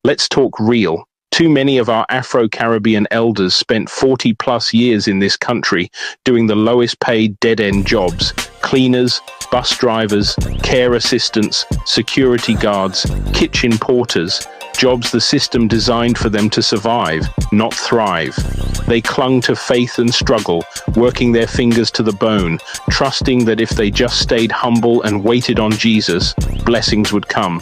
Let's talk real. Too many of our Afro-Caribbean elders spent 40 plus years in this country doing the lowest paid dead-end jobs: cleaners, bus drivers, care assistants, security guards, kitchen porters, jobs the system designed for them to survive, not thrive. They clung to faith and struggle, working their fingers to the bone, trusting that if they just stayed humble and waited on Jesus, blessings would come.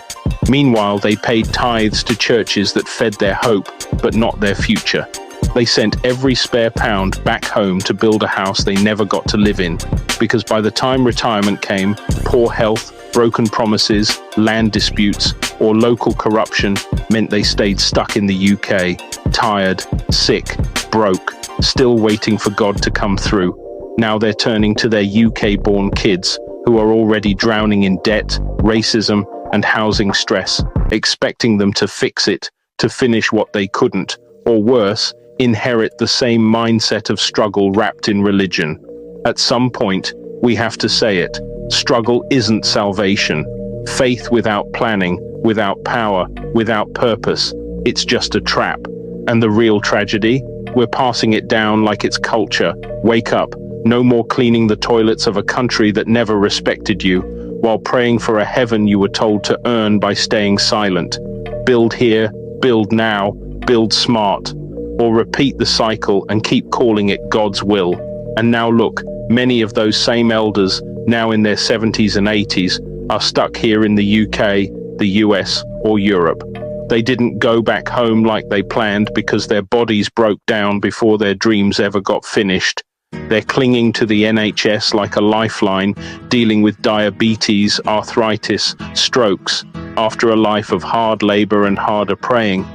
Meanwhile, they paid tithes to churches that fed their hope, but not their future. They sent every spare pound back home to build a house they never got to live in, because by the time retirement came, poor health, broken promises, land disputes, or local corruption meant they stayed stuck in the UK, tired, sick, broke, still waiting for God to come through. Now they're turning to their UK-born kids, who are already drowning in debt, racism, and housing stress, expecting them to fix it, to finish what they couldn't, or worse, inherit the same mindset of struggle wrapped in religion. At some point, we have to say it: struggle isn't salvation. Faith without planning, without power, without purpose, it's just a trap. And the real tragedy? We're passing it down like it's culture. Wake up. No more cleaning the toilets of a country that never respected you, while praying for a heaven you were told to earn by staying silent. Build here, build now, build smart, or repeat the cycle and keep calling it God's will. And now look, many of those same elders, now in their 70s and 80s, are stuck here in the UK, the US, or Europe. They didn't go back home like they planned because their bodies broke down before their dreams ever got finished. They're clinging to the NHS like a lifeline, dealing with diabetes, arthritis, strokes, after a life of hard labor and harder praying.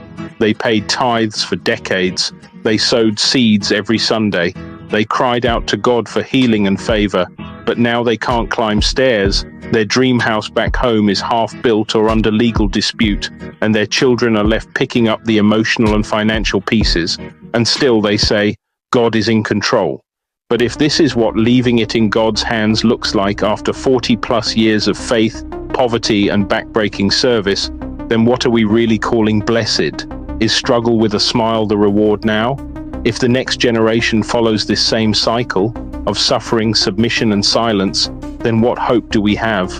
They paid tithes for decades. They sowed seeds every Sunday. They cried out to God for healing and favor, but now they can't climb stairs. Their dream house back home is half built or under legal dispute, and their children are left picking up the emotional and financial pieces. And still they say, God is in control. But if this is what leaving it in God's hands looks like after 40 plus years of faith, poverty, and backbreaking service, then what are we really calling blessed? Is struggle with a smile the reward now? If the next generation follows this same cycle of suffering, submission, and silence, then what hope do we have?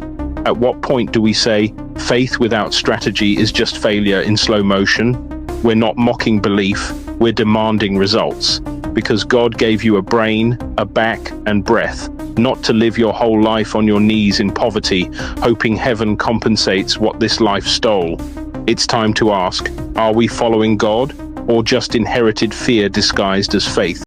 At what point do we say, faith without strategy is just failure in slow motion? We're not mocking belief, we're demanding results. Because God gave you a brain, a back, and breath, not to live your whole life on your knees in poverty, hoping heaven compensates what this life stole. It's time to ask, are we following God, or just inherited fear disguised as faith?